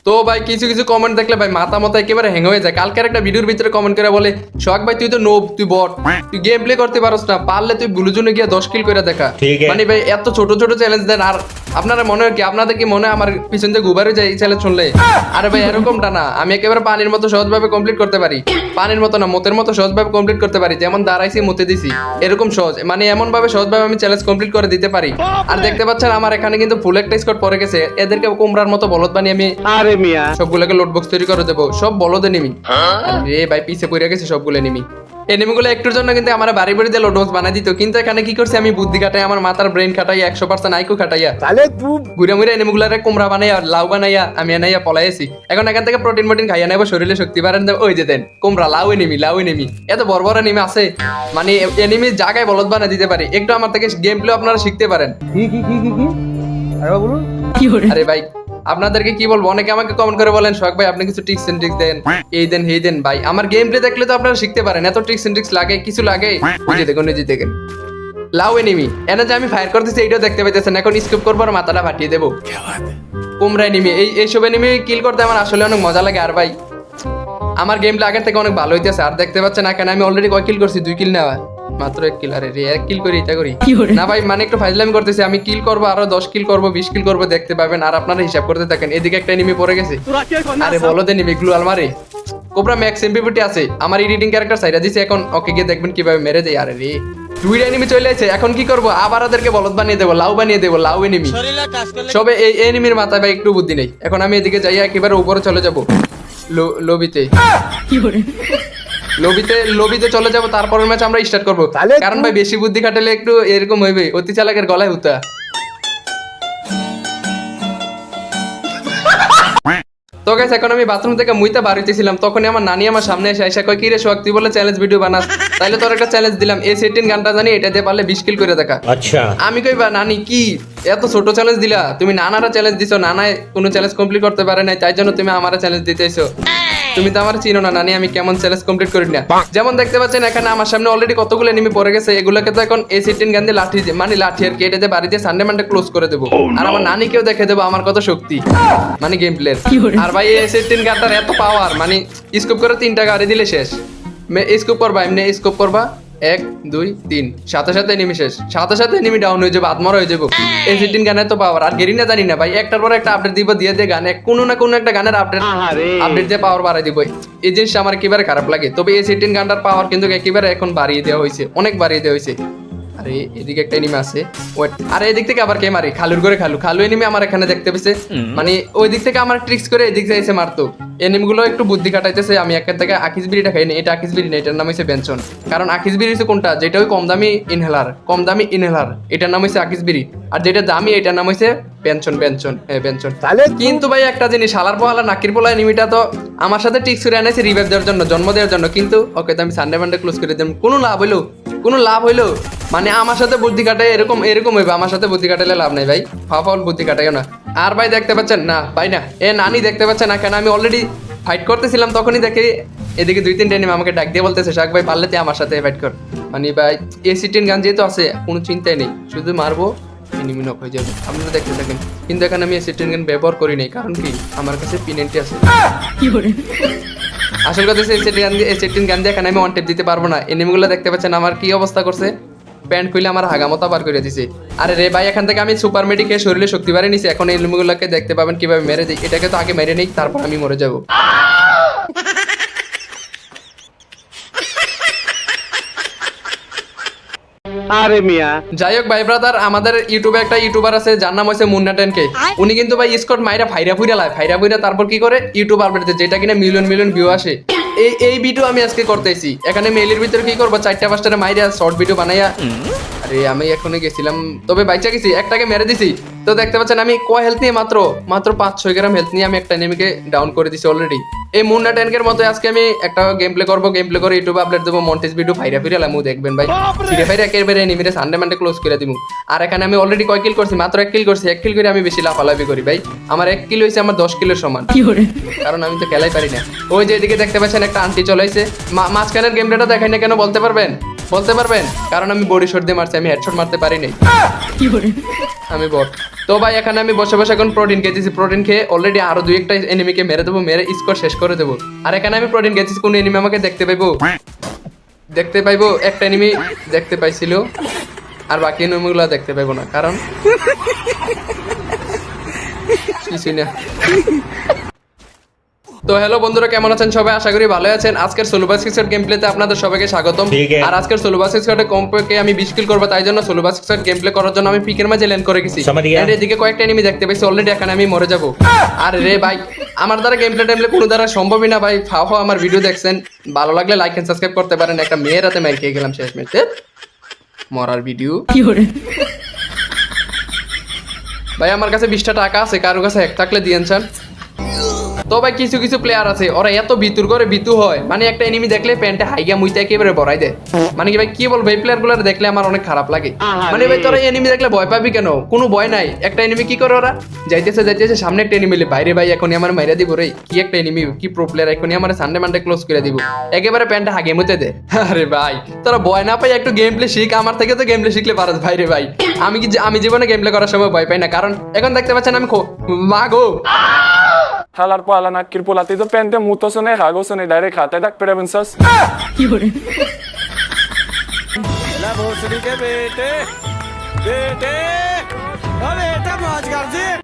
তো ভাই কিছু কিছু কমেন্ট দেখলে ভাই মাথা মাথা একেবারে হ্যাং হয়ে যায়। কালকের একটা ভিডিওর ভিতরে কমেন্ট করে বলে সোহাগ ভাই তুই তো নোব, তুই বট, তুই গেম প্লে করতে পারস না, পারলে তুই ব্লু জোনে গিয়ে 10 কিল করে দেখা। মানে ভাই এত ছোট ছোট চ্যালেঞ্জ দেন, আর আপনারা মনে হয় কি, আপনাদের কি মনে হয় আমার পিছন দিয়ে গুবারে যায় এই চ্যালেঞ্জ শুনলে? আরে ভাই এরকমটা না, আমি একেবারে পানির মতো সহজভাবে কমপ্লিট করতে পারি। পানির মতো না, মতের মতো সহজভাবে কমপ্লিট করতে পারি। যেমন দাঁড়াইছি মতে দিছি, এরকম সহজ, মানে এমন ভাবে সহজভাবে আমি চ্যালেঞ্জ কমপ্লিট করে দিতে পারি। আর দেখতে পাচ্ছেন আমার এখানে কিন্তু ফুল একটা স্কোর পড়ে গেছে। এদেরকে কোমরার মতো বলদ বানিয়ে আমি আরে মিয়া সবগুলোকে লোড বক্স তৈরি করে দেবো। সব বলদে নিমি। আরে ভাই পিছে পড়ে গেছে সবগুলো নিমি। এনিমিগুলো একটুর জন্য কিন্তু আমার বাড়ি বাড়ি দিয়ে লোড বক্স বানাই দিত, কিন্তু এখানে কি করছি আমি বুদ্ধি খাটাই, আমার মাথার ব্রেন খাটাই 100% আইকো খাটাইয়া তাহলে তুই ঘুরে মুড়ে এনিমিগুলারে কোমরা বানাইয়া লাউ বানাইয়া আমি এনাইয়া পলাইছি। এখন এখান থেকে প্রোটিন মোটিন খাইয়া নেবো, শরীরে শক্তি বাড়ান দেবো। ওই যে দেন কোমরা লাউ এনিমি এত বড় বড় এনিমি আছে, মানে এনিমির জায়গায় বলদ বানাই দিতে পারি। একটু আমার থেকে গেম প্লে আপনারা শিখতে পারেন। কি আরে বলুন আরে ভাই আপনাদেরকে কি বলবো, অনেকে আমাকে কমেন্ট করে বলেন সোহাগ ভাই আপনি কিছু ট্রিক্স এন্ড ট্রিক্স দেন, এই দেন হেই দেন। ভাই আমার গেম প্লে দেখলে তো আপনারা শিখতে পারেন। এত ট্রিক্স এন্ড ট্রিক্স লাগে, কিছু লাগে? বুঝে দেখুন, নিজে দেখেন লাউ এনিমি এনে যে আমি ফায়ার করতেছি এইটাও দেখতে পাইতেছেন। এখন স্কিপ করবো আর মাথাটা ফাটিয়ে দেবো। কোমরা এনিমি, এইসব এনিমি কিল করতে আমার আসলে অনেক মজা লাগে। আর ভাই আমার গেম প্লে আগের থেকে অনেক ভালো হইতেছে। আর দেখতে পাচ্ছেন না কেন আমি অলরেডি কয় কিল করছি? 2 কিল নেওয়া, মাত্র 1 কিল। আরে রে 1 কিল করি এটা করি না ভাই, মানে একটু ফাইজলামি করতেছি। আমি কিল করবো, আরো 10 কিল করবো, 20 কিল করবো, দেখতে পাবেন। আর আপনারা হিসাব করতে থাকেন। এদিকে একটা এনিমি পড়ে গেছে। আরে বলো দেন এনিমি গ্লু আলমারি কোবরা ম্যাক্স এমপিপিটি আছে। আমার এডিটিং ক্যারেক্টার সাইডা দিছে, এখন ওকে গিয়ে দেখবেন কিভাবে মেরে দেয়। আরে রে 2টা এনিমি চলে আসে, এখন কি করবো? আবার ওদেরকে বলদ বানিয়ে দেবো, লাউ বানিয়ে দেবো। লাউ এনিমি সবে এই এনিমির মাথায় ভাই একটু বুদ্ধি নেই। এখন আমি এদিকে যাই একেবারে উপরে চলে যাবো লবিতে। লবিতে চলে যাবো, তারপরের ম্যাচ আমরা স্টার্ট করবো। কারণ ভাই বেশি বুদ্ধি খাটালে একটু এরকম হইবে, অতি চালাকের গলায় হুতা। তো গাইস এখন আমি বাথরুম থেকে মুইতে বাড়িতেছিলাম, তখনই আমার নানি আমার সামনে এসে আইসা কয় কি রে সোহাগ তুই বলে চ্যালেঞ্জ ভিডিও বানাস, তাইলে তোর একটা চ্যালেঞ্জ দিলাম, A18 গানটা জানি এটা দিয়ে পারলে 20 কিল করে দেখা। আচ্ছা আমি কই বা নানি কি এত ছোট চ্যালেঞ্জ দিলা? তুমি নানারা চ্যালেঞ্জ দিছো, নানায় কোনো চ্যালেঞ্জ কমপ্লিট করতে পারে নাই, তাই জন্য তুমি আমারে চ্যালেঞ্জ দিতেছো। তুমি তো আমার চিনো না নানি, আমি কেমন চ্যালেঞ্জ কমপ্লিট করি না। যেমন দেখতে পাচ্ছেন এখানে আমার সামনে অলরেডি কতগুলো এনিমি পড়ে গেছে। এগুলোকে তো এখন A18 গান দিয়ে লাঠি, মানে লাঠি আর কি, এটা দিয়ে বাড়িতে সানডে মানডে ক্লোজ করে দেবো। আর আমার নানিকেও দেখে দেবো আমার কত শক্তি, মানে গেম প্লের। আর ভাই A18 গানটার এত পাওয়ার, মানে স্কোপ করে 3টা গাড়ি দিলে শেষ। স্কোপ করবা এমনি, স্কোপ করবা 1 2 3, সাথে সাথে এনিমি শেষ, সাথে সাথে এনিমি ডাউন হয়ে যাবে, আত্মরা হয়ে যাবে। A18 গানের তো পাওয়ার। আর গেরি না জানি না ভাই, একটার পর একটা আপডেট দিব, দিয়ে গানে কোনো না কোনো একটা গানের আপডেট দিয়ে পাওয়ার বাড়াই দিব। এই জিনিসটা আমার একেবারে খারাপ লাগে। তবে A18 গানটার পাওয়ার কিন্তু একেবারে এখন বাড়িয়ে দেওয়া হয়েছে, অনেক বাড়িয়ে দেওয়া হয়েছে। আরে এদিকে একটা এনিমি আছে, ওয়েট। আরে এদিক থেকে আবার কে মারি? খালুর করে খালু এনিমি আমার এখানে দেখতে পেয়েছে, মানে ওই দিক থেকে আমার ট্রিক্স করে এদিক থেকে এসে মারতো। এনিমিগুলো একটু বুদ্ধি কাটাইতেছে। আমি একের থেকে আকিস বিড়িটা খাইনি, এটা আকিস বিড়ি না, এটার নাম হচ্ছে বেনসন। কারণ আকিস বিড়ি হচ্ছে কোনটা, যেটা ওই কম দামি ইনহেলার, এটার নাম হচ্ছে আকিস বিড়ি। আর যেটা দামি এটার নাম হচ্ছে বেনসন। হ্যাঁ বেনসন। কিন্তু ভাই একটা জিনিস, হালার পোহালা নাকির পোলা এনিমিটা তো আমার সাথে ট্রিক্স করে আনাইছে রিভাইভ দেওয়ার জন্য, জন্ম দেওয়ার জন্য। কিন্তু ওকে তো আমি সানডে মানডে ক্লোজ করে দিলাম, কোনো লাভ হইলো? মানে আমার সাথে বুদ্ধি কাটাই এরকম হইবে, আমার সাথে বুদ্ধি কাটাইলে লাভ নাই ভাই, ফাউল বুদ্ধি কাটাইও না। আর ভাই দেখতে পাচ্ছেন না ভাই, না নানি দেখতে পাচ্ছেন না কেন? আমি অলরেডি ফাইট করতেছিলাম, তখনই দেখি এদিকে 2-3টা এনিমি আমাকে ডাক দিয়ে বলতেছে সোহাগ ভাই পারলে তুই আমার সাথে ফাইট কর। মানে ভাই A18 গান যেহেতু আছে কোনো চিন্তাই নেই, শুধু মারবো এনিমি নক হয়ে যাবে, আপনারা দেখতে থাকেন। কিন্তু এখানে আমি A18 গান ব্যবহার করি নাই, কারণ কি আমার কাছে পিনেন্টি আছে। আসল কথা হচ্ছে A18 গান দিয়ে এখানে আমি ওয়ান টেপ দিতে পারবো না। এনিমিগুলো দেখতে পাচ্ছেন আমার কি অবস্থা করছে, প্যান্ট খুলে আমার হাগামতা বার করে দিছে। আরে রে ভাই এখান থেকে আমি সুপার মেডিকে শরীরে শক্তি বাড়িয়ে নিছি। এখন এনিমিগুলোকে দেখতে পাবেন কিভাবে মেরে দিই। এটাকে তো আগে মেরে নেই, তারপর আমি মরে যাবো। আরে মিয়া যাই হোক ভাই ব্রাদার, আমাদের ইউটিউবে একটা ইউটিউবার আছে যার নাম হচ্ছে মুন্না 10K। উনি কিন্তু ভাই স্কট মাইরা ফাইরা ফুইরা তারপর কি করে ইউটিউব আপডেট দেয়, যেটা কিনা মিলিয়ন ভিউ আসে। এই ভিডিও আমি আজকে করতেছি। এখানে মেইলের ভিতরে কি করবো, 4টা-5টা মাইরা শর্ট ভিডিও বানাইয়া। আরে আমি এখনই গেছিলাম, তবে বাইচা গেছি, একটাকে মেরে দিছি। তো দেখতে পাচ্ছেন আমি কয় হেলথ নিয়ে মাত্র 5-6 গ্রাম হেলথ নিয়ে আমি একটা এনিমিকে ডাউন করে দিছি অলরেডি। এই মুন্না 10K মতো আজকে আমি একটা গেম প্লে করবো, গেম প্লে করে ইউটিউবে আপলোড দেবো, মন্টেজ ভিডিও ফাইরা লামু দেখবেন ভাই। ফিরে একেবারে এনিমিরে সানডে মানডে ক্লোজ করে দিব। আর এখানে আমি অলরেডি কয় কিল করছি? মাত্র 1 কিল করছি। 1 কিল করে আমি বেশি লাফালাফি করি ভাই। আমার 1 কিল হয়েছে আমার 10 কিলের সমান, কারণ আমি তো খেলাই পারি না। ওই যে এদিকে দেখতে পাচ্ছেন একটা আন্টি চলাইছে, মাঝখানের গেম প্লেটা দেখাই না কেন বলতে পারবেন? বলতে পারবেন? কারণ আমি বডি শট দিয়ে মারছি, আমি হেডশট মারতে পারি নাই। আমি বট। তো ভাই এখানে আমি বসে বসে এখন প্রোটিন খেতেছি, প্রোটিন খেয়ে অলরেডি আরো দুই একটা এনিমিকে মেরে দেবো, মেরে স্কোর শেষ করে দেবো। আর এখানে আমি প্রোটিন খেতেছি, কোন এনিমি আমাকে দেখতে পাইবো? একটা এনিমি দেখতে পাইছিল, আর বাকি এনিমিগুলো দেখতে পাইবো না, কারণ কিছুই না। তো হ্যালো বন্ধুরা, কেমন আছেন সবাই? আশা করি ভালো আছেন। আজকের সোলোবাস স্কোয়াড গেম প্লেতে আপনাদের সবাইকে স্বাগতম। আর আজকের সোলোবাস স্কোয়াডে কমপক্ষে আমি 20 কিল করব, তাই জন্য সোলোবাস স্কোয়াড গেম প্লে করার জন্য আমি পিকের মাঝে ল্যান্ড করে গেছি। এর এদিকে কয়েকটা এনিমি দেখতে পাইছি অলরেডি, এখানে আমি মরে যাব। আর রে ভাই, আমার দ্বারা গেম প্লে টেমপ্লে কোনো দ্বারা সম্ভবই না ভাই। ফাও আমার ভিডিও দেখছেন, ভালো লাগলে লাইক এন্ড সাবস্ক্রাইব করতে পারেন। একটা মেয়ের হাতে মাইর খেয়ে গেলাম শেষ মিনিটে, মরার ভিডিও। ভাই আমার কাছে 20টা টাকা আছে, কারো কাছে এক থাকলে দিয়েন চান। তো ভাই কিছু কিছু প্লেয়ার আছে, ওরা এত ভিতুর করে ভিতু হয়, মানে একটা এনিমি দেখলে প্যান্টে হাইগা মুইতে একেবারে বড়াই দেয়। মানে কি ভাই কি বলবো, এই প্লেয়ার গুলো দেখলে আমার অনেক খারাপ লাগে। মানে ভাই তোরা এনিমি দেখলে ভয় পাবি কেন? কোনো ভয় নাই। একটা এনিমি কি করে, ওরা যাইতেছে সামনে একটা এনিমি বাইরে, ভাই এখনই আমার মাইরা দিব রে। কি একটা এনিমি, কি প্রো প্লেয়ার, এখনই আমার সানডে মানডে ক্লোজ করে দিব, একেবারে প্যান্টে হাগে মুতে দে। আরে ভাই তোরা ভয় না পাই একটু গেম প্লে শিখ, আমার থেকে তো গেম প্লে শিখলে পারস ভাই রে ভাই। আমি জীবনে গেম প্লে করার সময় ভয় পাই না, কারণ এখন দেখতে পাচ্ছেন আমি মাগো Halar po ala nakir po latido pente muto sone hago sone direct hate dak pere bensas. ला भोसड़ी के बेटे बेटे ओ बेटा मौज कर जी